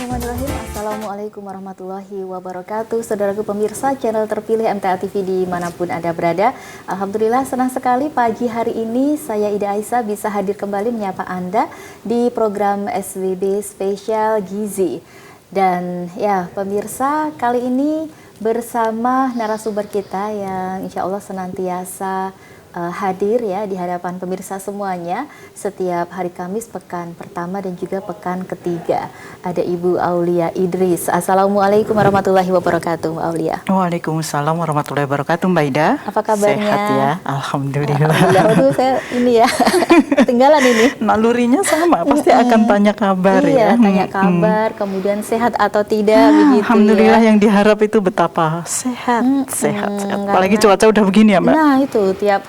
Bismillahirrahmanirrahim. Assalamualaikum warahmatullahi wabarakatuh. Saudaraku pemirsa channel terpilih MTA TV dimanapun Anda berada. Alhamdulillah senang sekali pagi hari ini saya Ida Aisyah bisa hadir kembali menyapa Anda di program SWB Spesial Gizi. Dan ya pemirsa, kali ini bersama narasumber kita yang insya Allah senantiasa hadir ya di hadapan pemirsa semuanya setiap hari Kamis pekan pertama dan juga pekan ketiga. Ada Ibu Aulia Idris. Assalamualaikum warahmatullahi wabarakatuh, Mbak Aulia. Waalaikumsalam warahmatullahi wabarakatuh, Mbak Ida. Apa kabarnya? Sehat ya, alhamdulillah. Alhamdulillah. Waduh, saya ini ya ketinggalan ini. Nalurinya sama, pasti akan tanya kabar iya, ya. Tanya kabar, kemudian sehat atau tidak begitu. Alhamdulillah ya. yang diharap itu betapa sehat. Apalagi Karena- cuaca udah begini ya, Mbak. Nah itu tiap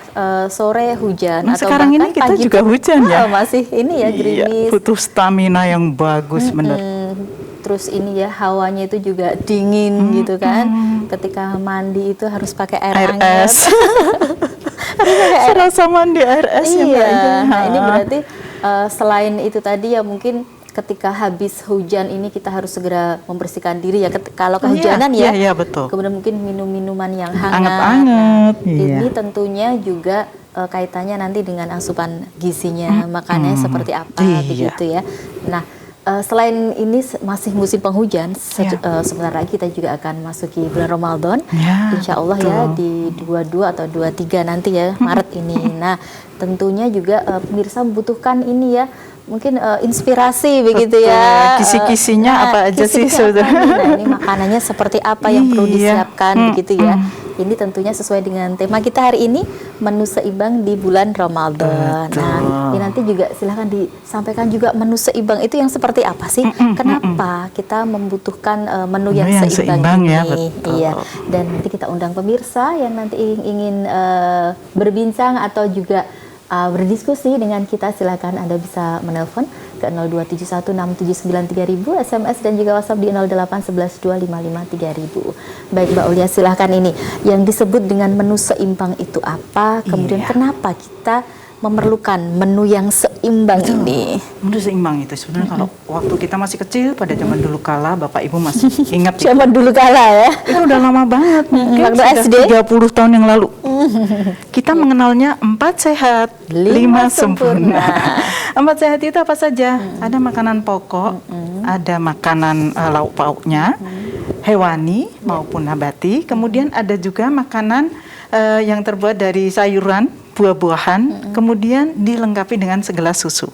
sore hujan Nah, atau sekarang bahkan ini kita pagi juga pun, hujan ya. masih ini ya gerimis. Butuh stamina yang bagus bener. Terus ini ya hawanya itu juga dingin gitu kan. Ketika mandi itu harus pakai air hangat. es. Serasa mandi air es ya, Mbak Iya. Ida. Nah ini berarti selain itu tadi ya mungkin ketika habis hujan ini kita harus segera membersihkan diri ya. Kalau kehujanan Iya, betul. Kemudian mungkin minum-minuman yang hangat. Anget-anget, Ini iya. tentunya juga kaitannya nanti dengan asupan gizinya, makannya seperti apa Iya. begitu ya. Nah, selain ini masih musim penghujan, sebentar lagi kita juga akan masuki bulan Ramadan. Ya, Insya Allah ya di 22 atau 23 nanti ya Maret ini. Nah, tentunya juga pemirsa membutuhkan ini ya. Mungkin inspirasi begitu ya. Kisi-kisinya apa aja sih kisi-kisinya apa saudara? nih? Nah, ini makanannya seperti apa yang perlu Iya. disiapkan begitu ya. Ini tentunya sesuai dengan tema kita hari ini, menu seimbang di bulan Ramadan. Betul. Nah, ini nanti juga silahkan disampaikan juga menu seimbang itu yang seperti apa sih? Kenapa kita membutuhkan menu yang seimbang ini? ya, betul. Iya. Dan nanti kita undang pemirsa yang nanti ingin berbincang atau juga berdiskusi dengan kita, silakan Anda bisa menelpon ke 02716793000, SMS dan juga WhatsApp di 08112553000. Baik Mbak Aulia, silahkan ini yang disebut dengan menu seimbang itu apa? Kemudian kenapa kita memerlukan menu yang seimbang ini? Menu seimbang itu sebenarnya kalau waktu kita masih kecil pada zaman dulu kala, Bapak Ibu masih ingat Zaman dulu kala ya. itu udah lama banget, mungkin waktu sudah SD. 30 tahun yang lalu. Kita mengenalnya 4 sehat, 5 sempurna. 4 sehat itu apa saja? Ada makanan pokok, ada makanan lauk pauknya, hewani maupun nabati. Kemudian ada juga makanan yang terbuat dari sayuran, buah-buahan, kemudian dilengkapi dengan segelas susu.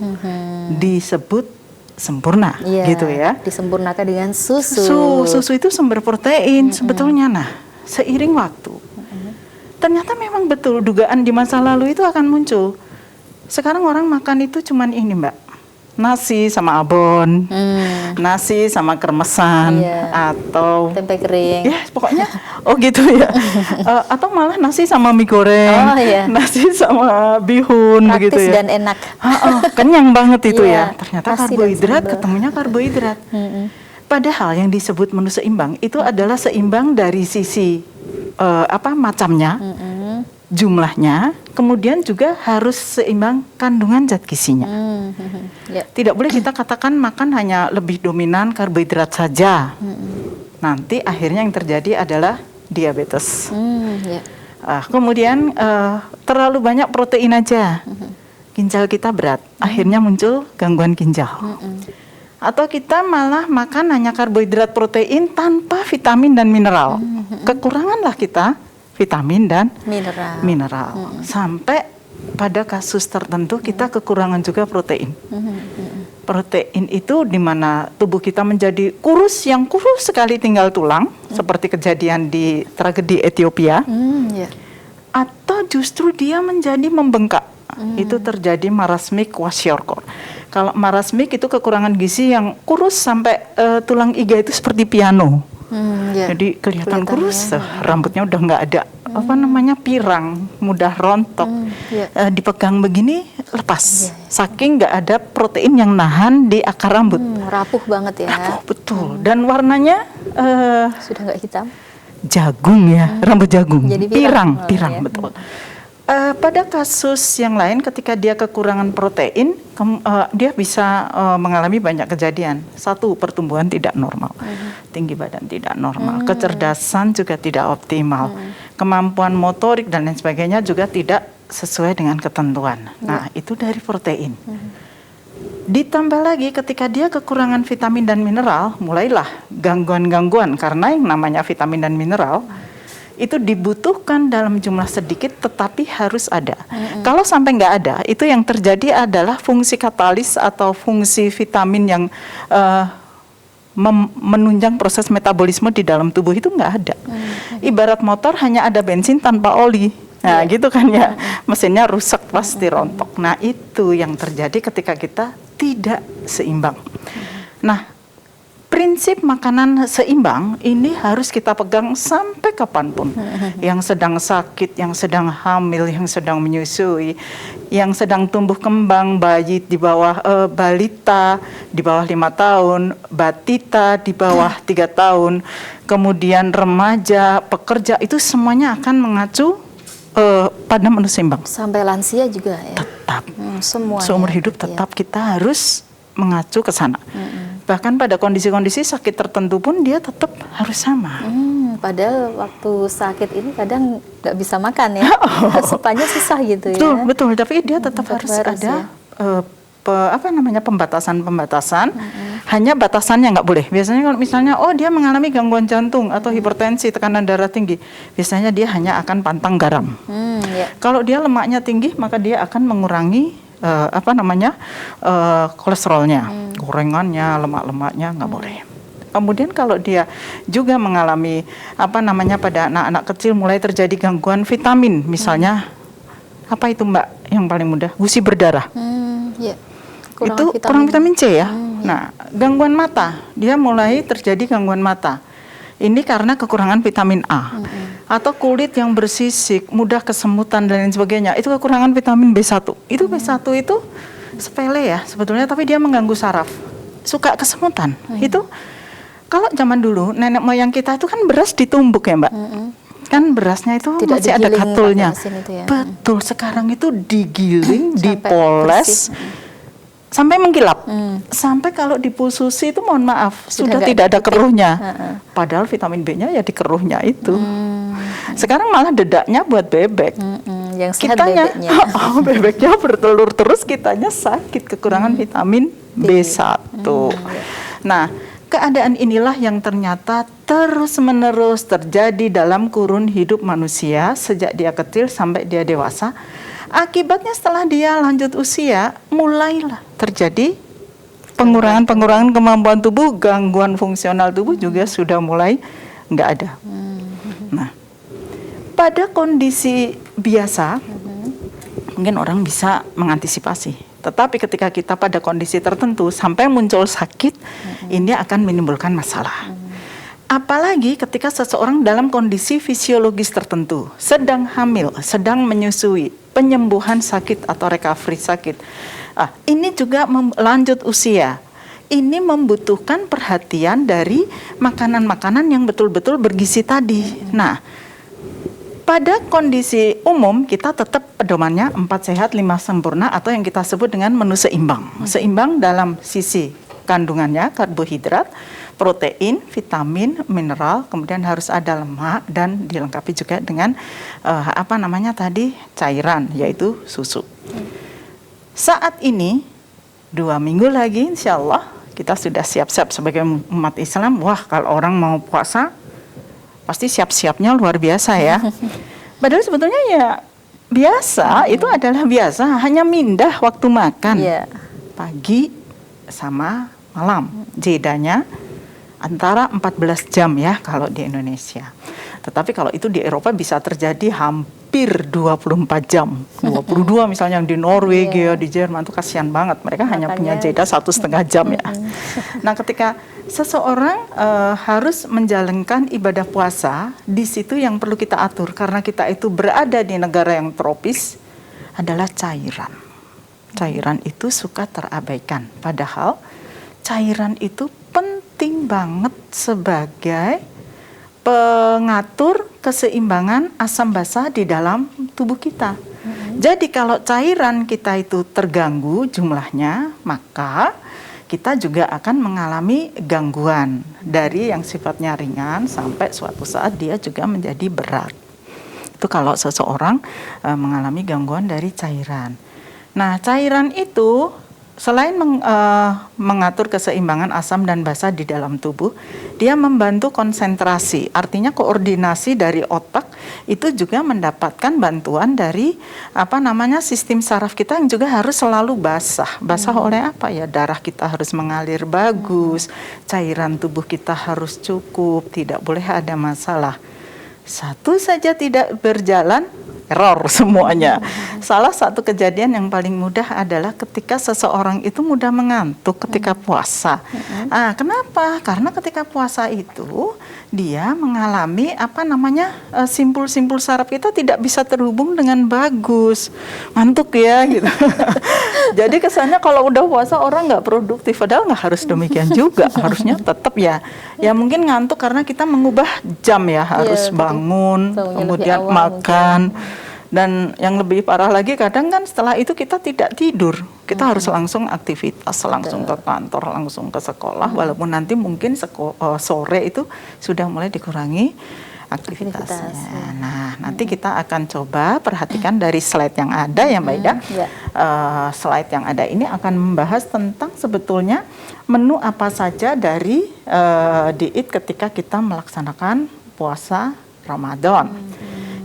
Disebut sempurna, Iya, gitu ya. disempurnakan dengan susu. Susu itu sumber protein sebetulnya. Nah, seiring waktu, ternyata memang betul dugaan di masa lalu itu akan muncul. Sekarang orang makan itu cuman ini, Mbak, nasi sama abon, nasi sama kremesan, Iya. atau Tempe kering. ya pokoknya gitu ya. Atau malah nasi sama mie goreng, Oh, iya. nasi sama bihun Praktis begitu ya. dan enak. Kenyang banget itu Iya, ya. Ternyata nasi dan karbohidrat sambal. ketemunya karbohidrat. Padahal yang disebut menu seimbang itu adalah seimbang dari sisi macamnya, jumlahnya, kemudian juga harus seimbang kandungan zat gizinya. Ya. Tidak boleh kita katakan makan hanya lebih dominan karbohidrat saja. Nanti akhirnya yang terjadi adalah diabetes. Ya. Kemudian terlalu banyak protein aja, ginjal kita berat, akhirnya muncul gangguan ginjal. Atau kita malah makan hanya karbohidrat protein tanpa vitamin dan mineral. Kekuranganlah kita vitamin dan mineral. Sampai pada kasus tertentu kita kekurangan juga protein. Protein itu di mana tubuh kita menjadi kurus, yang kurus sekali tinggal tulang, seperti kejadian di tragedi Ethiopia. Ya. Atau justru dia menjadi membengkak. Itu terjadi marasmik kwashiorkor. Kalau marasmik itu kekurangan gizi yang kurus sampai tulang iga itu seperti piano. Ya. Jadi kelihatan Kelihatannya. kurus, rambutnya udah nggak ada pirang, mudah rontok. Ya. Dipegang begini lepas. Saking nggak ada protein yang nahan di akar rambut. Rapuh banget ya. Rapuh, betul. Dan warnanya Sudah nggak hitam. jagung ya, rambut jagung. Jadi pirang, pirang. Oh, ya. betul. Pada kasus yang lain ketika dia kekurangan protein, dia bisa mengalami banyak kejadian. Satu, pertumbuhan tidak normal, tinggi badan tidak normal, kecerdasan juga tidak optimal, kemampuan motorik dan lain sebagainya juga tidak sesuai dengan ketentuan. Nah, itu dari protein. Ditambah lagi ketika dia kekurangan vitamin dan mineral, mulailah gangguan-gangguan karena yang namanya vitamin dan mineral itu dibutuhkan dalam jumlah sedikit tetapi harus ada. Kalau sampai nggak ada, itu yang terjadi adalah fungsi katalis atau fungsi vitamin yang menunjang proses metabolisme di dalam tubuh itu nggak ada. Ibarat motor hanya ada bensin tanpa oli. Nah, gitu kan ya. Mesinnya rusak, pasti rontok. Nah, itu yang terjadi ketika kita tidak seimbang. Nah, prinsip makanan seimbang ini harus kita pegang sampai kapanpun. Yang sedang sakit, yang sedang hamil, yang sedang menyusui, yang sedang tumbuh kembang, bayi di bawah balita di bawah 5 tahun, batita di bawah 3 tahun, kemudian remaja, pekerja, itu semuanya akan mengacu pada menu seimbang. Sampai lansia juga ya? Tetap. Semuanya. Seumur hidup tetap kita harus mengacu ke sana. Bahkan pada kondisi-kondisi sakit tertentu pun dia tetap harus sama. Padahal waktu sakit ini kadang nggak bisa makan ya, asupannya susah gitu ya. Betul. Tapi dia tetap harus ada pembatasan. Hanya batasannya nggak boleh. Biasanya kalau misalnya, dia mengalami gangguan jantung atau hipertensi, tekanan darah tinggi, biasanya dia hanya akan pantang garam. Kalau dia lemaknya tinggi, maka dia akan mengurangi kolesterolnya, gorengannya, lemak-lemaknya nggak boleh. Kemudian kalau dia juga mengalami pada anak-anak kecil mulai terjadi gangguan vitamin, misalnya apa itu Mbak yang paling mudah, gusi berdarah, kurang vitamin C ya. Nah, gangguan mata, dia mulai terjadi gangguan mata. Ini karena kekurangan vitamin A. Atau kulit yang bersisik, mudah kesemutan dan lain sebagainya, itu kekurangan vitamin B1. Itu B1 itu sepele ya sebetulnya, tapi dia mengganggu saraf. Suka kesemutan. Itu kalau zaman dulu nenek moyang kita itu kan beras ditumbuk ya Mbak. Kan berasnya itu tidak masih ada katulnya. Ya. Betul, sekarang itu digiling, dipoles sampai mengkilap. Sampai kalau dipususi itu mohon maaf sudah tidak ada keruhnya. Padahal vitamin B-nya ya di keruhnya itu. Sekarang malah dedaknya buat bebek. Yang sehat kitanya, bebeknya. Bebeknya bertelur terus, kitanya sakit kekurangan vitamin B1. Nah, keadaan inilah yang ternyata terus-menerus terjadi dalam kurun hidup manusia sejak dia kecil sampai dia dewasa. Akibatnya setelah dia lanjut usia, mulailah terjadi pengurangan kemampuan tubuh, gangguan fungsional tubuh juga sudah mulai nggak ada. Nah, pada kondisi biasa, mungkin orang bisa mengantisipasi. Tetapi ketika kita pada kondisi tertentu sampai muncul sakit, ini akan menimbulkan masalah. Apalagi ketika seseorang dalam kondisi fisiologis tertentu, sedang hamil, sedang menyusui, penyembuhan sakit atau recovery sakit. Ini juga lanjut usia. Ini membutuhkan perhatian dari makanan-makanan yang betul-betul bergizi tadi. Nah, pada kondisi umum kita tetap pedomannya 4 sehat 5 sempurna atau yang kita sebut dengan menu seimbang. Seimbang dalam sisi kandungannya, karbohidrat, protein, vitamin, mineral, kemudian harus ada lemak dan dilengkapi juga dengan cairan, yaitu susu. Saat ini 2 minggu lagi insya Allah kita sudah siap-siap sebagai umat Islam. Wah, kalau orang mau puasa pasti siap-siapnya luar biasa ya. Padahal sebetulnya ya biasa, itu adalah biasa, hanya mindah waktu makan. Pagi sama malam, jedanya antara 14 jam ya kalau di Indonesia. Tetapi kalau itu di Eropa bisa terjadi hampir 24 jam. 22 misalnya yang di Norwegia, di Jerman itu kasihan banget. Mereka hanya punya jeda 1,5 jam ya. Nah, ketika seseorang harus menjalankan ibadah puasa, di situ yang perlu kita atur karena kita itu berada di negara yang tropis adalah cairan. Cairan itu suka terabaikan. Padahal cairan itu penting banget sebagai pengatur keseimbangan asam basa di dalam tubuh kita. Jadi kalau cairan kita itu terganggu jumlahnya, maka kita juga akan mengalami gangguan dari yang sifatnya ringan sampai suatu saat dia juga menjadi berat. Itu kalau seseorang mengalami gangguan dari cairan. Nah, cairan itu selain mengatur keseimbangan asam dan basa di dalam tubuh, dia membantu konsentrasi. Artinya koordinasi dari otak itu juga mendapatkan bantuan dari sistem saraf kita yang juga harus selalu basah. Basah oleh apa ya? Darah kita harus mengalir bagus, cairan tubuh kita harus cukup, tidak boleh ada masalah. Satu saja tidak berjalan, error semuanya. Salah satu kejadian yang paling mudah adalah ketika seseorang itu mudah mengantuk ketika puasa. Kenapa? Karena ketika puasa itu dia mengalami simpul-simpul saraf kita tidak bisa terhubung dengan bagus, ngantuk ya gitu. Jadi kesannya kalau udah puasa orang nggak produktif, padahal nggak harus demikian juga. Harusnya tetap ya mungkin ngantuk karena kita mengubah jam ya, harus bangun, kemudian makan. Dan yang lebih parah lagi kadang kan setelah itu kita tidak tidur, kita harus langsung aktivitas, langsung ke kantor, langsung ke sekolah, walaupun nanti mungkin sore itu sudah mulai dikurangi aktivitasnya. Nah, nanti kita akan coba perhatikan dari slide yang ada ya Mbak Ida. Slide yang ada ini akan membahas tentang sebetulnya menu apa saja dari diet ketika kita melaksanakan puasa Ramadan.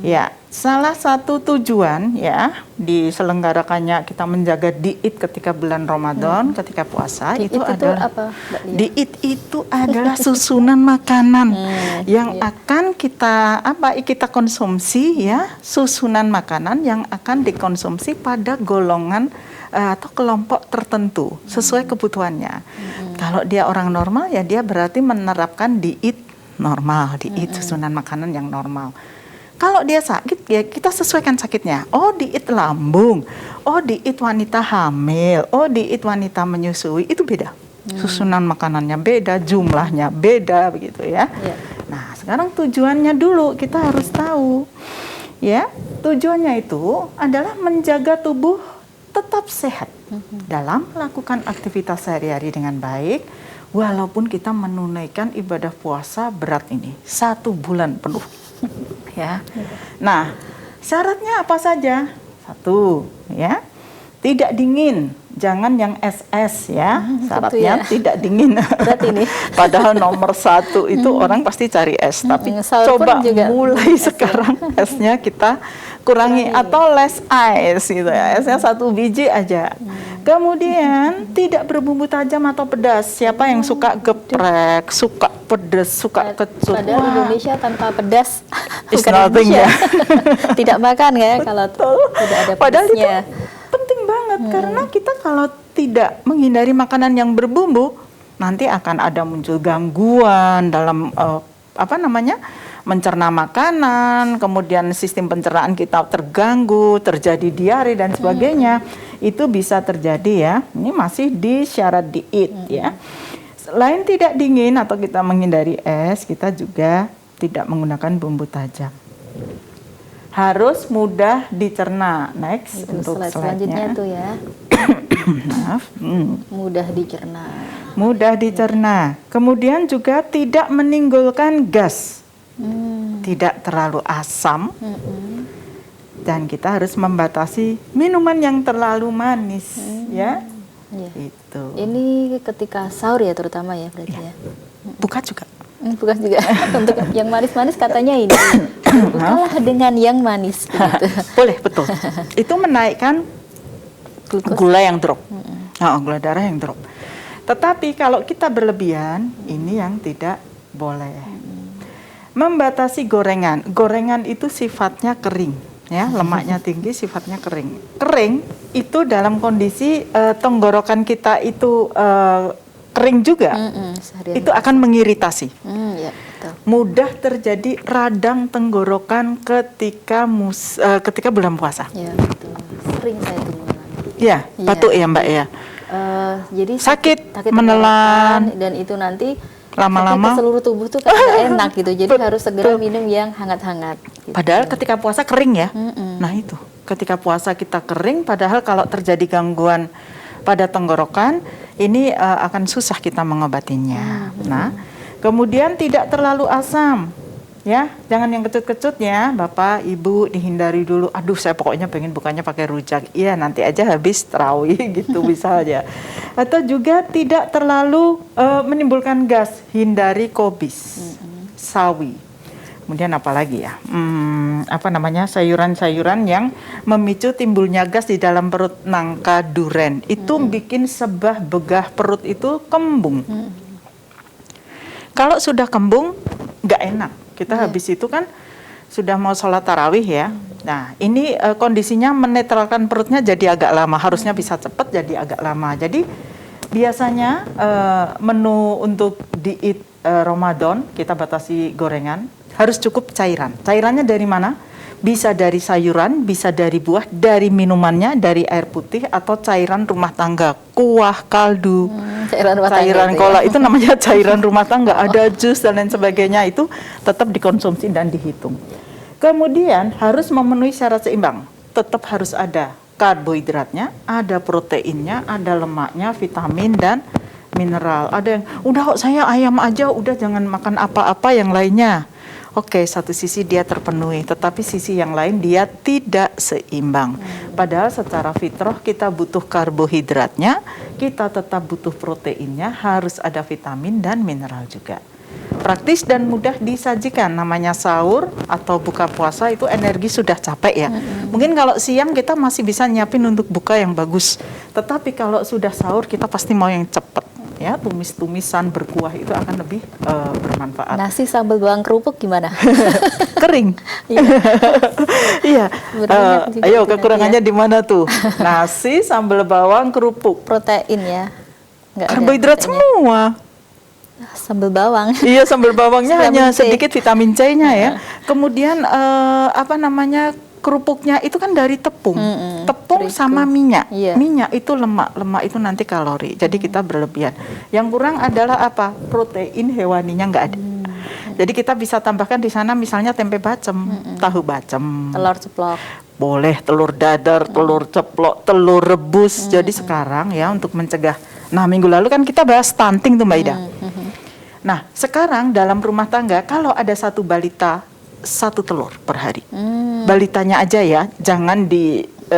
Ya, salah satu tujuan ya diselenggarakannya kita menjaga diet ketika bulan Ramadan, ketika puasa diet itu adalah apa, Mbak Lia? Diet itu adalah susunan makanan yang akan kita konsumsi ya, susunan makanan yang akan dikonsumsi pada golongan atau kelompok tertentu sesuai kebutuhannya. Kalau dia orang normal ya dia berarti menerapkan diet normal, diet susunan makanan yang normal. Kalau dia sakit ya kita sesuaikan sakitnya. Oh diet lambung, oh diet wanita hamil, oh diet wanita menyusui, itu beda. Susunan makanannya beda, jumlahnya beda begitu ya. Nah sekarang tujuannya dulu kita harus tahu. Ya, tujuannya itu adalah menjaga tubuh tetap sehat dalam melakukan aktivitas sehari-hari dengan baik. Walaupun kita menunaikan ibadah puasa berat ini 1 bulan penuh. Ya. Nah, syaratnya apa saja? 1, ya. Tidak dingin, jangan yang es ya. Syaratnya tidak dingin. Berat ini. Padahal nomor 1 itu orang pasti cari es, tapi coba mulai sekarang esnya kita kurangi atau less ice gitu ya. Esnya 1 biji aja. Kemudian tidak berbumbu tajam atau pedas. Siapa yang suka geprek, suka pedas, suka kecut? Padahal Indonesia tanpa pedas is nothing ya. Tidak makan ya kalau tidak ada pedasnya. Padahal itu penting banget karena kita kalau tidak menghindari makanan yang berbumbu, nanti akan ada muncul gangguan dalam mencerna makanan, kemudian sistem pencernaan kita terganggu, terjadi diare dan sebagainya. Itu bisa terjadi ya. Ini masih di syarat diet ya. Selain tidak dingin atau kita menghindari es, kita juga tidak menggunakan bumbu tajam. Harus mudah dicerna. Next itu untuk selanjutnya tuh ya. Maaf. Mudah dicerna. Mudah dicerna. Kemudian juga tidak menimbulkan gas. Tidak terlalu asam. Dan kita harus membatasi minuman yang terlalu manis, ya. Itu. Ini ketika sahur ya terutama ya berarti ya. Buka juga. Bukan juga. Untuk yang manis-manis katanya ini. Bukalah dengan yang manis. Gitu. Boleh, betul. Itu menaikkan gula yang drop. Gula darah yang drop. Tetapi kalau kita berlebihan, ini yang tidak boleh. Membatasi gorengan. Gorengan itu sifatnya kering. Ya, lemaknya tinggi, sifatnya kering. Kering itu dalam kondisi tenggorokan kita itu kering juga, itu akan mengiritasi. Ya, betul. Mudah terjadi radang tenggorokan ketika bulan puasa. Ya, betul. Sering saya itu mengalami. Ya, batuk ya Mbak ya. Jadi sakit menelan menelan dan itu nanti lama-lama ke seluruh tubuh tuh kan nggak enak gitu. Jadi harus segera minum yang hangat-hangat. Gitu. Padahal ketika puasa kering ya. Nah itu ketika puasa kita kering, padahal kalau terjadi gangguan pada tenggorokan, ini akan susah kita mengobatinya. Nah, kemudian tidak terlalu asam. Ya, jangan yang kecut-kecut ya, Bapak, Ibu, dihindari dulu. Aduh, saya pokoknya pengen bukanya pakai rujak. Iya, nanti aja habis tarawih gitu bisa aja. Atau juga tidak terlalu menimbulkan gas, hindari kobis, sawi. Kemudian apa lagi ya? Sayuran-sayuran yang memicu timbulnya gas di dalam perut, nangka, duren. Itu bikin sebah begah perut itu kembung. Kalau sudah kembung, nggak enak. Kita habis itu kan sudah mau sholat tarawih ya. Nah, ini kondisinya menetralkan perutnya jadi agak lama. Harusnya bisa cepat, jadi agak lama. Jadi biasanya menu untuk diet Ramadan kita batasi gorengan, harus cukup cairan. Cairannya dari mana? Bisa dari sayuran, bisa dari buah, dari minumannya, dari air putih, atau cairan rumah tangga, kuah, kaldu, cairan kola, itu namanya cairan rumah tangga. Ada jus dan lain sebagainya, itu tetap dikonsumsi dan dihitung. Kemudian harus memenuhi syarat seimbang, tetap harus ada karbohidratnya, ada proteinnya, ada lemaknya, vitamin dan mineral. Ada yang udah kok saya ayam aja, udah jangan makan apa-apa yang lainnya. Oke, satu sisi dia terpenuhi, tetapi sisi yang lain dia tidak seimbang. Padahal secara fitrah kita butuh karbohidratnya, kita tetap butuh proteinnya, harus ada vitamin dan mineral juga. Praktis dan mudah disajikan, namanya sahur atau buka puasa itu energi sudah capek ya. Mungkin kalau siang kita masih bisa nyiapin untuk buka yang bagus, tetapi kalau sudah sahur kita pasti mau yang cepat. Ya, tumis-tumisan berkuah itu akan lebih bermanfaat. Nasi sambal bawang kerupuk gimana? Kering. Iya. Ayo kekurangannya di mana tuh? Nasi sambal bawang kerupuk. Protein ya. Karbohidrat semua. Sambal bawang. Iya, sambal bawangnya hanya sedikit vitamin C-nya ya. Kemudian kerupuknya itu kan dari tepung, tepung sama minyak. Minyak itu lemak, lemak itu nanti kalori. Jadi kita berlebihan. Yang kurang adalah apa? Protein hewaninya nggak ada. Jadi kita bisa tambahkan di sana misalnya tempe bacem, tahu bacem, telur ceplok. Boleh telur dadar, telur ceplok, telur rebus. Jadi sekarang ya untuk mencegah. Nah, minggu lalu kan kita bahas stunting tuh Mbak Ida. Nah, sekarang dalam rumah tangga kalau ada satu balita, 1 telur per hari. Balitanya aja ya, jangan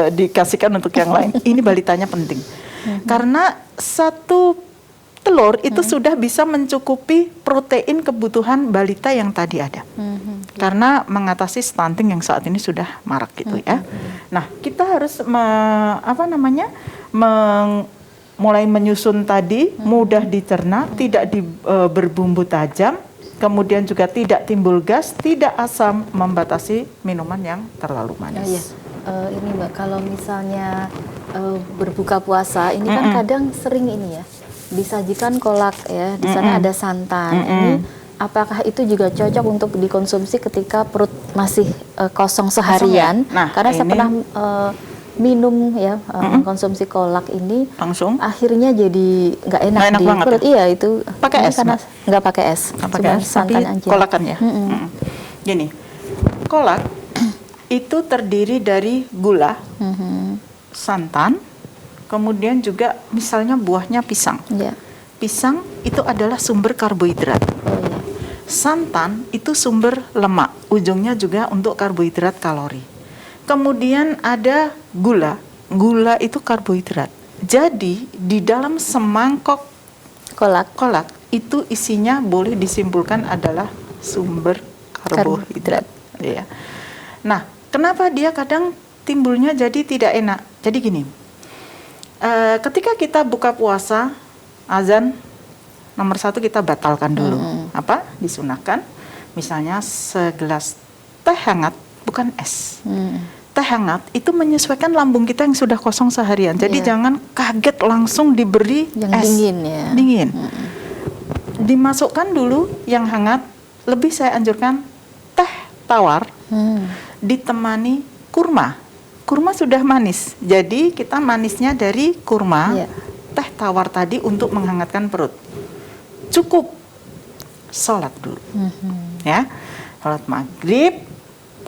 dikasihkan untuk yang lain. Ini balitanya penting. Karena 1 telur itu sudah bisa mencukupi protein kebutuhan balita yang tadi ada. Karena mengatasi stunting yang saat ini sudah marak gitu ya. Nah, kita harus mulai menyusun tadi, mudah dicerna, tidak berbumbu tajam. Kemudian juga tidak timbul gas, tidak asam, membatasi minuman yang terlalu manis. Ini Mbak, kalau misalnya berbuka puasa, ini kan kadang sering ini ya, disajikan kolak ya, di sana ada santan. Ini apakah itu juga cocok untuk dikonsumsi ketika perut masih kosong seharian? Nah, karena saya pernah minum ya, konsumsi kolak ini langsung akhirnya jadi nggak enak di perut. Ya? Iya, itu pakai es karena nggak pakai es, cuma santan aja. Kolakan ya. Gini, kolak itu terdiri dari gula, santan, kemudian juga misalnya buahnya pisang. Pisang itu adalah sumber karbohidrat. Santan itu sumber lemak, ujungnya juga untuk karbohidrat kalori. Kemudian ada gula, gula itu karbohidrat. Jadi di dalam semangkok kolak itu isinya boleh disimpulkan adalah sumber karbohidrat. Ya. Nah, kenapa dia kadang timbulnya jadi tidak enak? Jadi gini, ketika kita buka puasa, azan nomor 1 kita batalkan dulu. Apa? Disunahkan. Misalnya segelas teh hangat, bukan es. Teh hangat itu menyesuaikan lambung kita yang sudah kosong seharian. Jadi jangan kaget langsung diberi yang es. Dingin ya. Dingin. Dimasukkan dulu yang hangat. Lebih saya anjurkan teh tawar ditemani kurma. Kurma sudah manis. Jadi kita manisnya dari kurma. Teh tawar tadi untuk menghangatkan perut. Cukup sholat dulu. Ya. Sholat maghrib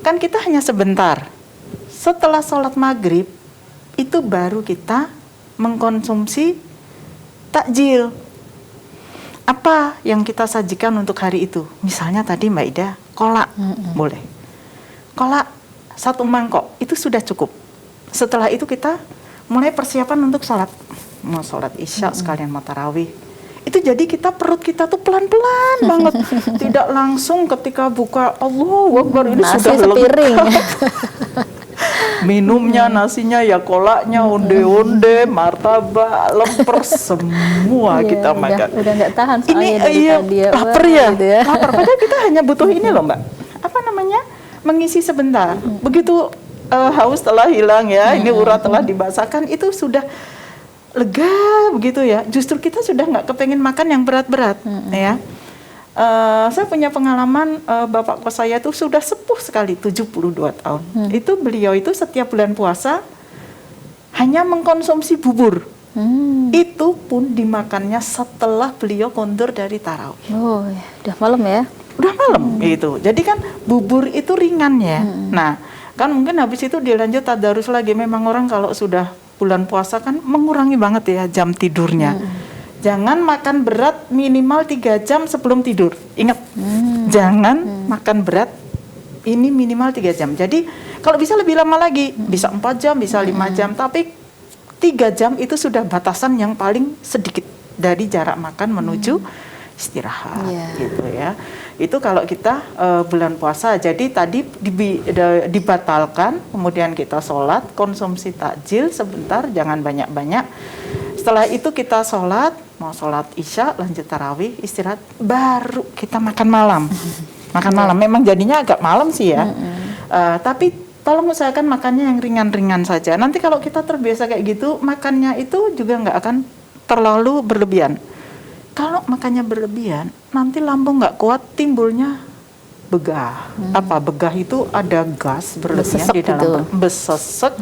kan kita hanya sebentar. setelah sholat maghrib itu baru kita mengkonsumsi takjil. Apa yang kita sajikan untuk hari itu? Misalnya tadi Mbak Ida, kolak, boleh. Kolak 1 mangkok, itu sudah cukup. Setelah itu kita mulai persiapan untuk sholat. Mau sholat isya sekalian mau tarawih. Itu jadi kita, perut kita tuh pelan-pelan banget. Tidak langsung ketika buka, Allahu Akbar, ini nasi sudah sepiring. Minumnya, nasinya ya kolaknya, onde-onde, martabak, lemper, semua kita makan. Udah nggak tahan soalnya Ini dari tadi ya. lapar ya, Gitu ya. lapar. Padahal kita hanya butuh ini loh Mbak. Apa namanya? Mengisi sebentar. Begitu haus telah hilang ya, ini urat telah dibasahkan, itu sudah lega begitu ya. Justru kita sudah nggak kepengen makan yang berat-berat ya. Saya punya pengalaman, bapak kos saya itu sudah sepuh sekali, 72 tahun. Itu beliau itu setiap bulan puasa hanya mengkonsumsi bubur. Itu pun dimakannya setelah beliau kondur dari tarawih. Oh, ya. Udah malam ya? Udah malam gitu. Jadi kan bubur itu ringan ya. Nah, kan mungkin habis itu dilanjut tadarus lagi. Memang orang kalau sudah bulan puasa kan mengurangi banget ya jam tidurnya. Jangan makan berat minimal 3 jam sebelum tidur. Ingat, jangan makan berat ini minimal 3 jam. Jadi kalau bisa lebih lama lagi, bisa 4 jam, bisa 5 jam. Tapi 3 jam itu sudah batasan yang paling sedikit dari jarak makan menuju istirahat gitu ya. Itu kalau kita bulan puasa. Jadi tadi dibatalkan, kemudian kita sholat, konsumsi takjil sebentar, jangan banyak-banyak. Setelah itu kita sholat, mau sholat isya, lanjut tarawih, istirahat, baru kita makan malam. Makan malam, memang jadinya agak malam sih ya. Tapi tolong usahakan makannya yang ringan-ringan saja. Nanti kalau kita terbiasa kayak gitu, makannya itu juga nggak akan terlalu berlebihan. Kalau makannya berlebihan, nanti lambung nggak kuat, timbulnya begah. Apa begah itu? Ada gas berlebihan di dalam besesek,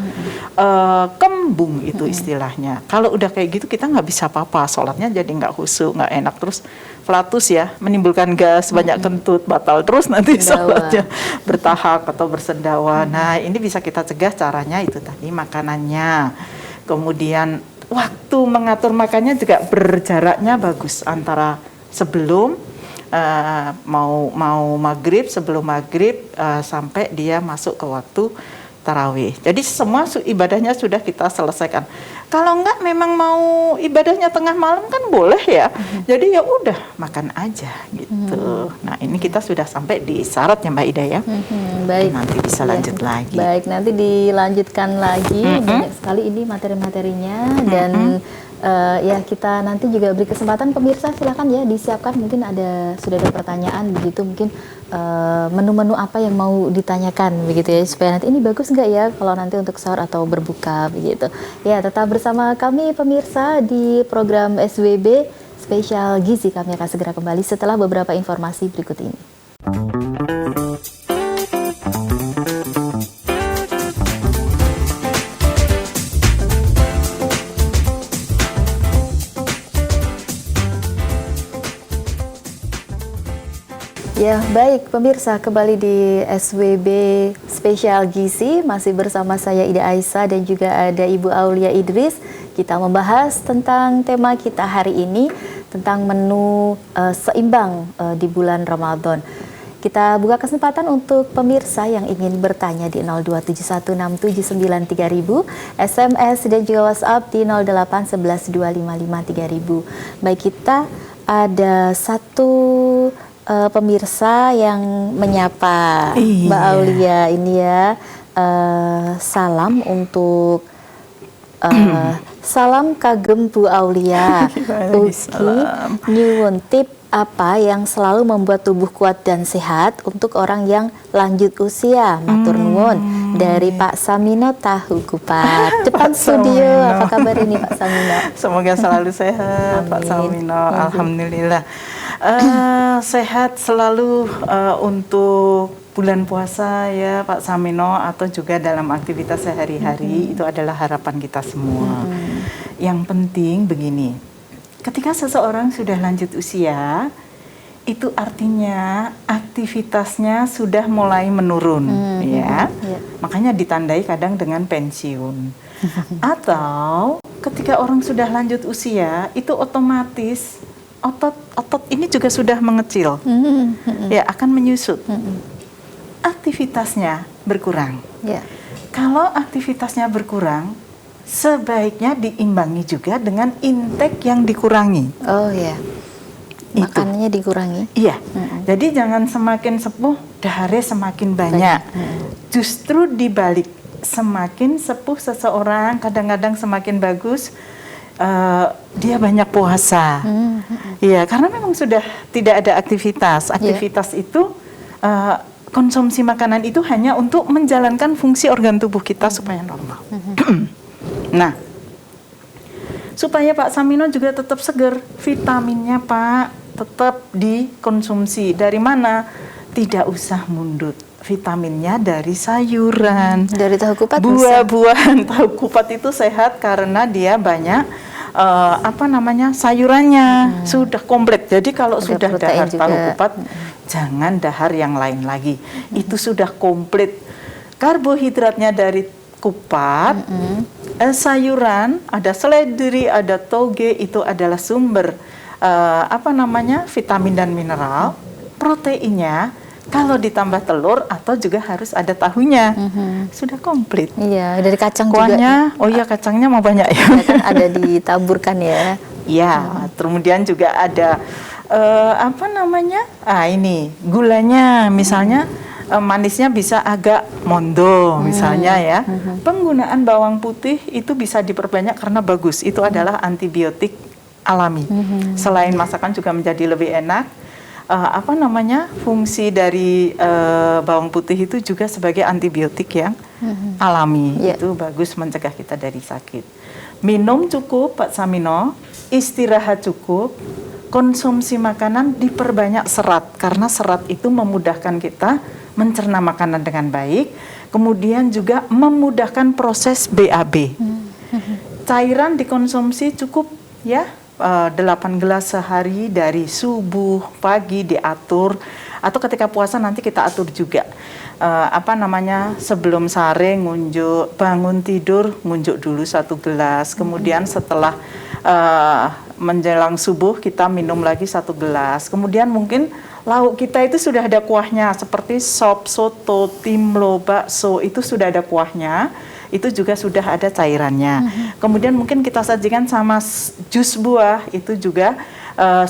kembung itu istilahnya. Kalau udah kayak gitu kita nggak bisa apa-apa, sholatnya jadi nggak khusyuk, nggak enak, terus flatus ya, menimbulkan gas, banyak kentut, batal terus nanti sholatnya bertahak atau bersendawa. Nah ini bisa kita cegah, caranya itu tadi makanannya. Kemudian waktu mengatur makannya juga berjaraknya bagus, antara sebelum mau maghrib, sebelum maghrib sampai dia masuk ke waktu tarawih. Jadi semua ibadahnya sudah kita selesaikan. Kalau enggak memang mau ibadahnya tengah malam kan boleh ya. Jadi ya udah makan aja gitu. Nah ini kita sudah sampai di syaratnya Mbak Ida ya. Baik. Nanti bisa lanjut lagi. Baik, nanti dilanjutkan lagi. Banyak sekali ini materi-materinya dan ya kita nanti juga beri kesempatan pemirsa, silakan ya disiapkan, mungkin sudah ada pertanyaan begitu, mungkin menu-menu apa yang mau ditanyakan begitu ya, supaya nanti ini bagus nggak ya kalau nanti untuk sahur atau berbuka begitu. Ya tetap bersama kami pemirsa di program SWB Spesial Gizi. Kami akan segera kembali setelah beberapa informasi berikut ini. Ya, baik pemirsa, kembali di SWB Spesial Gizi, masih bersama saya Ida Aisyah dan juga ada Ibu Aulia Idris. Kita membahas tentang tema kita hari ini, tentang menu seimbang di bulan Ramadan. Kita buka kesempatan untuk pemirsa yang ingin bertanya di 02716793000, SMS dan juga WhatsApp di 08112553000. Baik, kita ada satu pemirsa yang menyapa Mbak Aulia ini ya. Salam untuk salam kagem Bu Aulia. Ugi nyuwun tip apa yang selalu membuat tubuh kuat dan sehat untuk orang yang lanjut usia. Matur nuwun. Dari Pak Samino Tahu Kupat. Depan studio, apa kabar ini Pak Samino? Semoga selalu sehat. Amin. Pak Samino, alhamdulillah. Sehat selalu untuk bulan puasa ya Pak Samino, atau juga dalam aktivitas sehari-hari. Itu adalah harapan kita semua. Yang penting begini, ketika seseorang sudah lanjut usia, itu artinya aktivitasnya sudah mulai menurun, ya. Makanya ditandai kadang dengan pensiun. Atau ketika orang sudah lanjut usia, itu otomatis otot ini juga sudah mengecil, ya, akan menyusut. Aktivitasnya berkurang. Kalau aktivitasnya berkurang, sebaiknya diimbangi juga dengan intake yang dikurangi. Oh ya. Makanannya dikurangi. Iya. Jadi jangan semakin sepuh daharnya semakin banyak. Justru dibalik, semakin sepuh seseorang kadang-kadang semakin bagus dia banyak puasa. Iya, karena memang sudah tidak ada aktivitas. Aktivitas itu konsumsi makanan itu hanya untuk menjalankan fungsi organ tubuh kita supaya normal. Nah, supaya Pak Samino juga tetap seger, vitaminnya Pak tetap dikonsumsi. Dari mana? Tidak usah mundut. Vitaminnya dari sayuran, dari tahu kupat, buah-buahan. Tahu kupat itu sehat karena dia banyak sayurannya sudah komplit. Jadi kalau sudah dahar juga tahu kupat, jangan dahar yang lain lagi. Itu sudah komplit. Karbohidratnya dari kupat, sayuran, ada seledri, ada toge, itu adalah sumber vitamin dan mineral. Proteinnya kalau ditambah telur atau juga harus ada tahunya, sudah komplit. Iya, dari kacang kuahnya, juga. Oh iya, kacangnya mau banyak ya. Kan ada ditaburkan ya. Iya, kemudian juga ada ini gulanya, misalnya manisnya bisa agak mondo misalnya ya. Penggunaan bawang putih itu bisa diperbanyak karena bagus. Itu adalah antibiotik alami. Selain masakan juga menjadi lebih enak. Fungsi dari bawang putih itu juga sebagai antibiotik yang alami. Itu bagus mencegah kita dari sakit. Minum cukup Pak Samino, istirahat cukup, konsumsi makanan diperbanyak serat, karena serat itu memudahkan kita mencerna makanan dengan baik, kemudian juga memudahkan proses BAB. Cairan dikonsumsi cukup ya, 8 gelas sehari dari subuh, pagi diatur, atau ketika puasa nanti kita atur juga. Sebelum sare ngunjuk, bangun tidur ngunjuk dulu 1 gelas, kemudian setelah menjelang subuh kita minum lagi 1 gelas. Kemudian mungkin lauk kita itu sudah ada kuahnya, seperti sop, soto, timlo, bakso, itu sudah ada kuahnya. Itu juga sudah ada cairannya. Kemudian mungkin kita sajikan sama jus buah, itu juga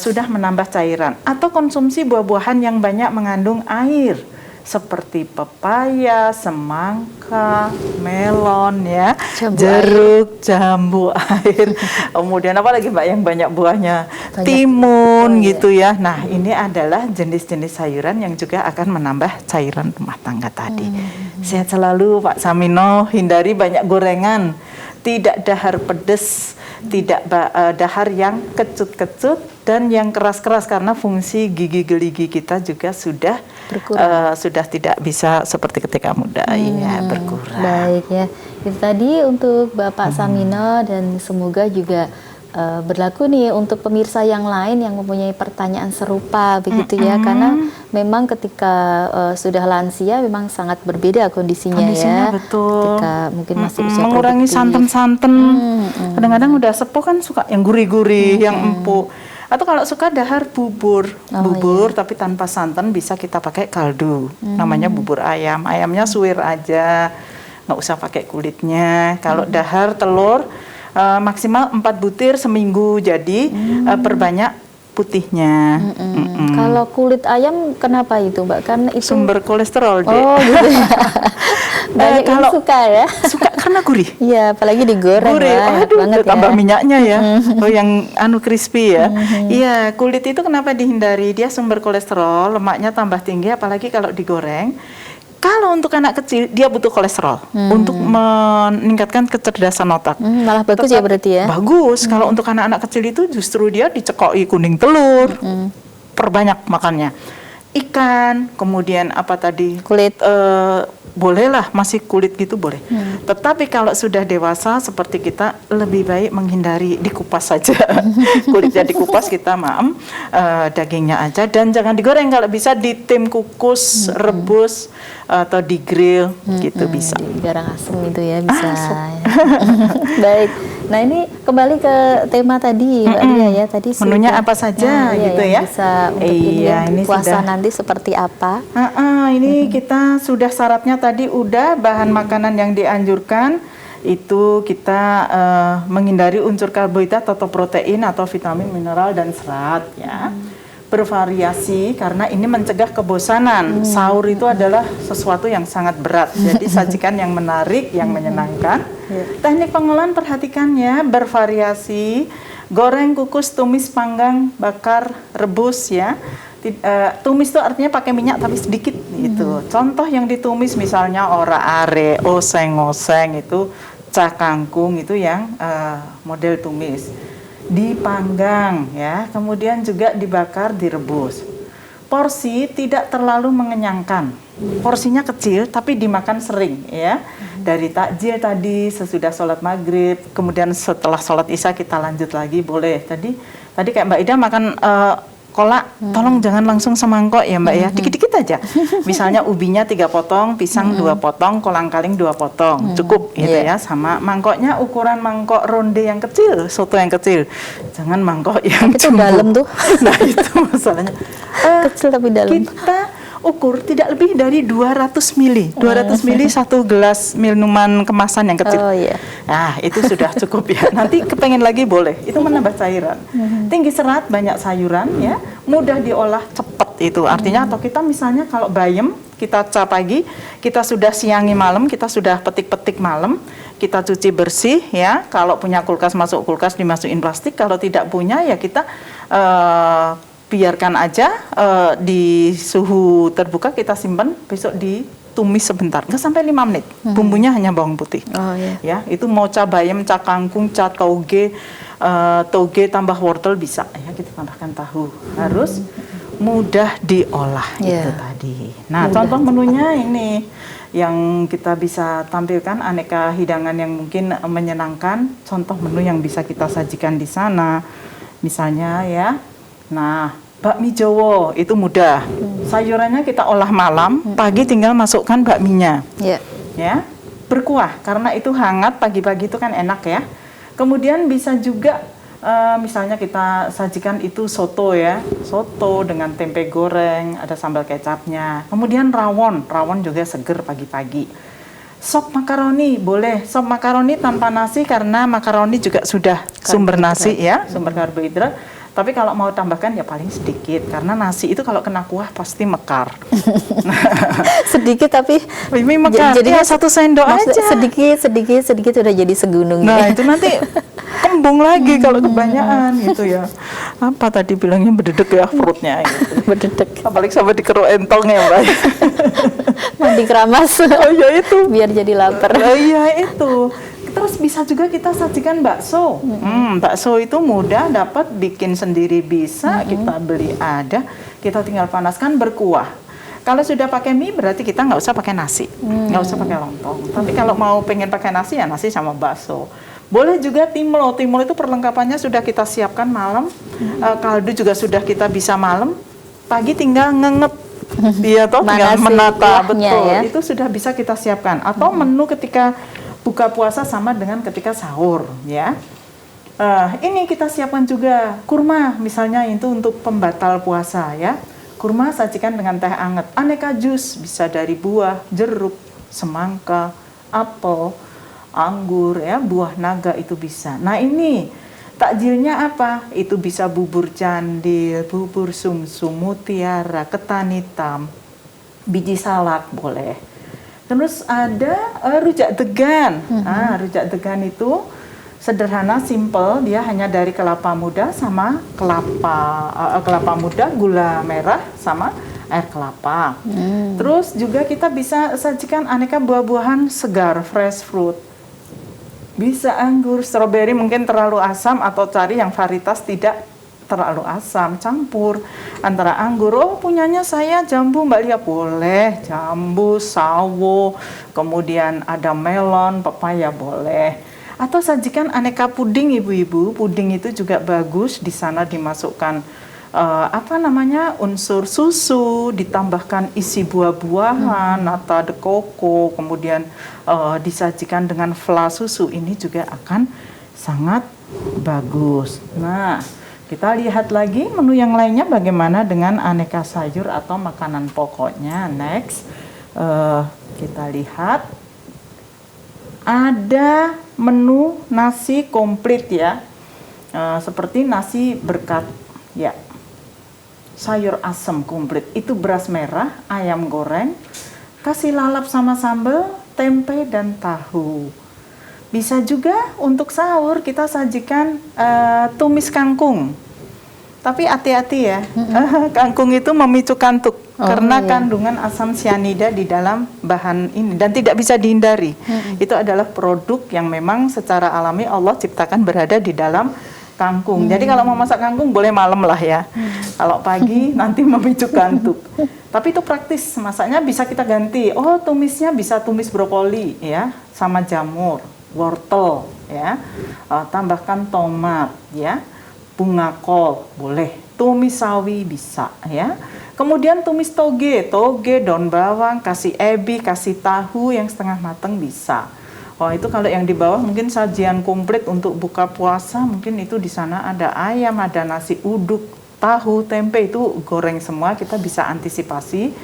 sudah menambah cairan. Atau konsumsi buah-buahan yang banyak mengandung air, seperti pepaya, semangka, melon ya, jeruk, jambu air. Kemudian apa lagi Mbak yang banyak buahnya? Timun gitu ya. Nah, ini adalah jenis-jenis sayuran yang juga akan menambah cairan rumah tangga tadi. Sehat selalu Pak Samino, hindari banyak gorengan, tidak dahar pedes, tidak dahar yang kecut-kecut dan yang keras-keras, karena fungsi gigi geligi kita juga sudah tidak bisa seperti ketika muda, berkurang. Baik ya, itu tadi untuk Bapak Samino, dan semoga juga berlaku nih untuk pemirsa yang lain yang mempunyai pertanyaan serupa begitu ya, karena memang ketika sudah lansia memang sangat berbeda kondisinya ya. Betul. Ketika mungkin masih usia mengurangi produktif. santan-santan. Kadang-kadang udah sepuh kan suka yang gurih-gurih, yang empuk. Atau kalau suka dahar bubur, tapi tanpa santan, bisa kita pakai kaldu, namanya bubur ayam. Ayamnya suwir aja, nggak usah pakai kulitnya. Kalau dahar telur, maksimal 4 butir seminggu, jadi perbanyak putihnya. Kalau kulit ayam kenapa itu Mbak? Karena itu sumber kolesterol. Oh gitu ya. Banyak yang suka ya. Suka karena gurih. Iya, apalagi digoreng. Gurih, banget tambah ya. minyaknya ya. Oh, yang crispy ya. Iya, kulit itu kenapa dihindari? Dia sumber kolesterol, lemaknya tambah tinggi, apalagi kalau digoreng. Kalau untuk anak kecil, dia butuh kolesterol untuk meningkatkan kecerdasan otak. Malah bagus ya berarti ya? Bagus. Kalau untuk anak-anak kecil itu justru dia dicekoki kuning telur, perbanyak makannya. ikan, kemudian apa tadi? Kulit. Bolehlah masih kulit gitu boleh. Tetapi kalau sudah dewasa seperti kita lebih baik menghindari dikupas saja. Kulitnya dikupas kita dagingnya aja dan jangan digoreng, kalau bisa ditim kukus, rebus atau di grill gitu bisa. Di garang asem itu ya bisa. Baik. Nah, ini kembali ke tema tadi Mbak Lia ya. Tadi menunya apa saja gitu yang ya. bisa untuk ini puasa sudah. nanti seperti apa? Ini kita sudah syaratnya tadi udah, bahan makanan yang dianjurkan itu kita menghindari unsur karbohidrat atau protein atau vitamin, mineral dan serat ya. Bervariasi karena ini mencegah kebosanan. Sahur itu adalah sesuatu yang sangat berat. Jadi sajikan yang menarik, yang menyenangkan. Teknik pengolahan perhatikan ya, bervariasi. Goreng, kukus, tumis, panggang, bakar, rebus ya. Tumis itu artinya pakai minyak tapi sedikit gitu. Contoh yang ditumis misalnya ora are, oseng-oseng itu, cah kangkung itu yang model tumis. Dipanggang ya, kemudian juga dibakar, direbus. Porsi tidak terlalu mengenyangkan. Porsinya kecil tapi dimakan sering ya. Dari takjil tadi, sesudah sholat maghrib, kemudian setelah sholat isya kita lanjut lagi boleh. Tadi kayak Mbak Ida makan kolak, tolong jangan langsung semangkok ya Mbak ya, dikit-dikit aja. Misalnya ubinya 3 potong, pisang 2 potong, kolang-kaling 2 potong, cukup gitu ya. Sama mangkoknya ukuran mangkok ronde yang kecil, soto yang kecil. Jangan mangkok yang itu dalam tuh. Nah itu masalahnya. Kecil tapi dalam. Kita ukur tidak lebih dari 200 mili. 200 mili satu gelas minuman kemasan yang kecil. Oh iya. Nah, itu sudah cukup ya. Nanti kepengen lagi boleh. Itu menambah cairan. Tinggi serat, banyak sayuran ya. Mudah diolah, cepat itu. Artinya atau kita misalnya kalau bayam, kita cap pagi, kita sudah siangi malam, kita sudah petik-petik malam, kita cuci bersih ya. Kalau punya kulkas, masuk kulkas, dimasukin plastik. Kalau tidak punya ya kita biarkan aja di suhu terbuka, kita simpan, besok ditumis sebentar, nggak sampai 5 menit. Bumbunya hanya bawang putih. Oh iya. Ya, itu mau ca bayam, ca kangkung, ca toge tambah wortel bisa ya, kita tambahkan tahu. Harus mudah diolah itu tadi. Nah, contoh menunya ini yang kita bisa tampilkan aneka hidangan yang mungkin menyenangkan. Contoh menu yang bisa kita sajikan di sana. Misalnya ya. Nah, bakmi Jawa itu mudah. Sayurannya kita olah malam, pagi tinggal masukkan bakminya. Ya, berkuah karena itu hangat, pagi-pagi itu kan enak ya. Kemudian bisa juga misalnya kita sajikan itu soto ya, soto dengan tempe goreng, ada sambal kecapnya. Kemudian rawon juga seger pagi-pagi. Sop makaroni boleh, sop makaroni tanpa nasi karena makaroni juga sudah sumber nasi ya, sumber karbohidrat. Tapi kalau mau tambahkan ya paling sedikit, karena nasi itu kalau kena kuah pasti mekar. Sedikit tapi mekar. Jadi ya 1 sendok aja. Sedikit udah jadi segunung. Nah itu nanti kembung lagi kalau kebanyakan gitu ya. Apa tadi bilangnya bededek ya perutnya gitu. Bededek. Apalagi sampai dikeruk entong ya Mbak. Mandi keramas. Oh iya itu. Biar jadi lapar. Oh iya itu. Terus bisa juga kita sajikan bakso. Bakso itu mudah dapat, bikin sendiri bisa, kita beli ada, kita tinggal panaskan, berkuah. Kalau sudah pakai mie berarti kita nggak usah pakai nasi, nggak usah pakai lontong. Tapi kalau mau pengen pakai nasi ya nasi sama bakso. Boleh juga timlo. Timlo itu perlengkapannya sudah kita siapkan malam. Kaldu juga sudah kita bisa malam. Pagi tinggal ngenget. Iya toh, tinggal menata betul. Ya? Itu sudah bisa kita siapkan. Atau menu ketika buka puasa sama dengan ketika sahur ya. Ini kita siapkan juga kurma misalnya, itu untuk pembatal puasa ya. Kurma sajikan dengan teh anget. Aneka jus bisa dari buah, jeruk, semangka, apel, anggur ya, buah naga itu bisa. Nah ini takjilnya apa? Itu bisa bubur candil, bubur sumsum, mutiara, ketan hitam, biji salak boleh. Terus ada rujak degan. Rujak degan itu sederhana, simple. Dia hanya dari kelapa muda sama kelapa muda, gula merah sama air kelapa. Terus juga kita bisa sajikan aneka buah-buahan segar, fresh fruit. Bisa anggur, stroberi mungkin terlalu asam, atau cari yang varietas tidak terlalu asam, campur antara anggur. Oh, punyanya saya jambu Mbak Lia, boleh. Jambu, sawo, kemudian ada melon, pepaya, boleh. Atau sajikan aneka puding ibu-ibu. Puding itu juga bagus, di sana dimasukkan unsur susu, ditambahkan isi buah-buahan, nata de coco, kemudian disajikan dengan fla susu, ini juga akan sangat bagus. Nah, kita lihat lagi menu yang lainnya bagaimana dengan aneka sayur atau makanan pokoknya. Next, kita lihat ada menu nasi komplit ya, seperti nasi berkat ya. Sayur asem komplit, itu beras merah, ayam goreng, kasih lalap sama sambal, tempe dan tahu. Bisa juga untuk sahur kita sajikan tumis kangkung. Tapi hati-hati ya, kangkung itu memicu kantuk karena kandungan asam sianida di dalam bahan ini dan tidak bisa dihindari. Itu adalah produk yang memang secara alami Allah ciptakan berada di dalam kangkung. Jadi kalau mau masak kangkung boleh malam lah ya. Kalau pagi nanti memicu kantuk. Tapi itu praktis, masaknya bisa kita ganti. Oh, tumisnya bisa tumis brokoli ya, sama jamur, wortel ya. Tambahkan tomat ya. Bunga kol boleh. Tumis sawi bisa ya. Kemudian tumis toge, daun bawang, kasih ebi, kasih tahu yang setengah matang bisa. Oh, itu kalau yang di bawah mungkin sajian komplit untuk buka puasa, mungkin itu di sana ada ayam, ada nasi uduk, tahu, tempe, itu goreng semua. Kita bisa antisipasi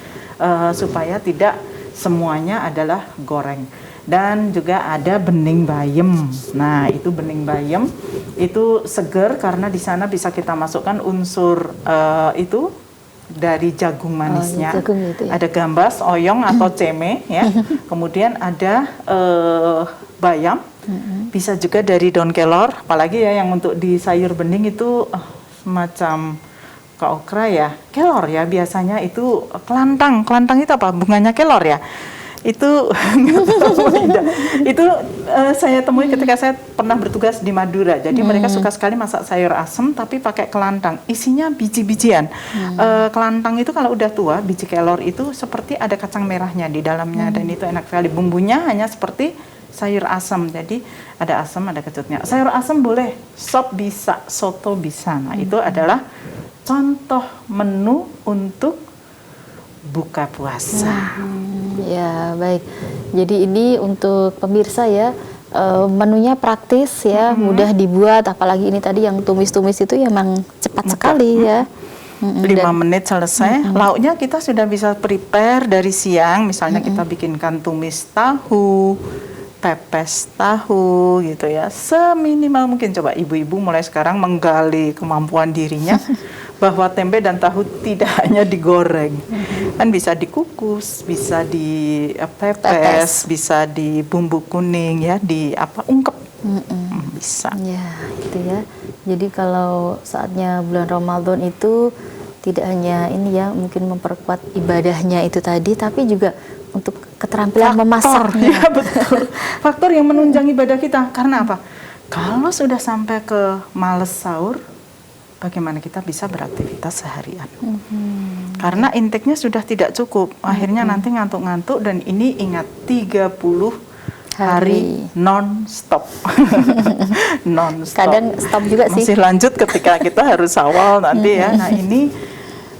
supaya tidak semuanya adalah goreng. Dan juga ada bening bayem. Nah, itu bening bayem itu seger karena di sana bisa kita masukkan unsur itu dari jagung manisnya. Jagung itu ya. Ada gambas, oyong atau ceme ya. Kemudian ada bayam. Bisa juga dari daun kelor, apalagi ya yang untuk di sayur bening itu semacam okra ya. Kelor ya biasanya itu kelantang. Kelantang itu apa? Bunganya kelor ya. Itu saya temui ketika saya pernah bertugas di Madura. Jadi mereka suka sekali masak sayur asem tapi pakai kelantang, isinya biji-bijian. Kelantang itu kalau udah tua, biji kelor itu seperti ada kacang merahnya di dalamnya dan itu enak sekali. Bumbunya hanya seperti sayur asem, jadi ada asem ada kecutnya. Sayur asem boleh, sop bisa, soto bisa. Nah, itu adalah contoh menu untuk buka puasa. Ya, baik. Jadi ini untuk pemirsa ya, menunya praktis ya, mudah dibuat, apalagi ini tadi yang tumis-tumis itu ya memang cepat sekali ya. 5 menit selesai. Lauknya kita sudah bisa prepare dari siang, misalnya kita bikinkan tumis tahu, pepes tahu gitu ya. Seminimal mungkin coba ibu-ibu mulai sekarang menggali kemampuan dirinya bahwa tempe dan tahu tidak hanya digoreng. Kan bisa dikukus, bisa dipepes, bisa di bumbu kuning ya, di ungkep. Bisa. Ya, gitu ya. Jadi kalau saatnya bulan Ramadan itu tidak hanya ini ya, mungkin memperkuat ibadahnya itu tadi, tapi juga untuk keterampilan memasaknya. Ya, betul. Faktor yang menunjang ibadah kita. Karena apa? Kalau sudah sampai ke males sahur, bagaimana kita bisa beraktivitas seharian? Karena intake-nya sudah tidak cukup. Akhirnya nanti ngantuk-ngantuk dan ini ingat 30 hari non-stop. Non-stop. Kadang stop juga sih. Masih lanjut ketika kita harus awal nanti ya. Nah, ini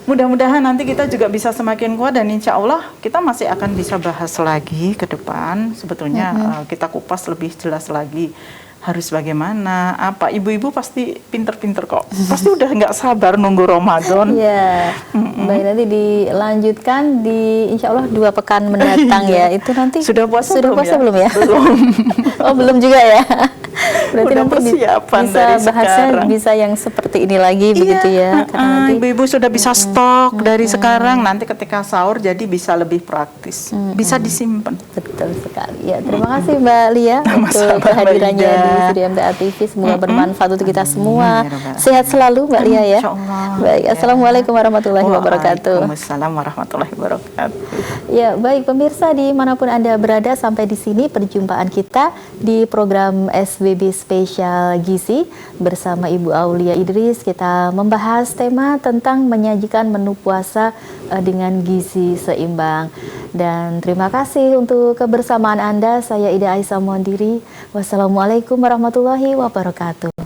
mudah-mudahan nanti kita juga bisa semakin kuat dan insya Allah kita masih akan bisa bahas lagi ke depan. Sebetulnya kita kupas lebih jelas lagi harus bagaimana, apa. Ibu-ibu pasti pinter-pinter kok. Pasti udah nggak sabar nunggu Ramadan. Iya. Baik, nanti dilanjutkan di insya Allah 2 pekan mendatang ya. Itu nanti sudah puasa belum ya? Belum. Oh, belum juga ya. Berarti udah nanti persiapan bisa dari bahasnya sekarang. Bisa yang seperti ini lagi begitu ya. Karena nanti ibu-ibu sudah bisa stok dari sekarang, nanti ketika sahur jadi bisa lebih praktis, bisa disimpan. Betul sekali ya. Terima kasih Mbak Lia untuk kehadirannya di Studio MTA TV. Semoga bermanfaat untuk kita semua. Sehat selalu Mbak Lia ya. Baik, assalamualaikum warahmatullahi wabarakatuh. Waalaikumsalam warahmatullahi wabarakatuh. Ya, baik pemirsa dimanapun Anda berada, sampai di sini perjumpaan kita di program SBB spesial gizi bersama Ibu Aulia Idris. Kita membahas tema tentang menyajikan menu puasa dengan gizi seimbang. Dan terima kasih untuk kebersamaan Anda. Saya Ida Aisyah Mondiri. Wassalamualaikum warahmatullahi wabarakatuh.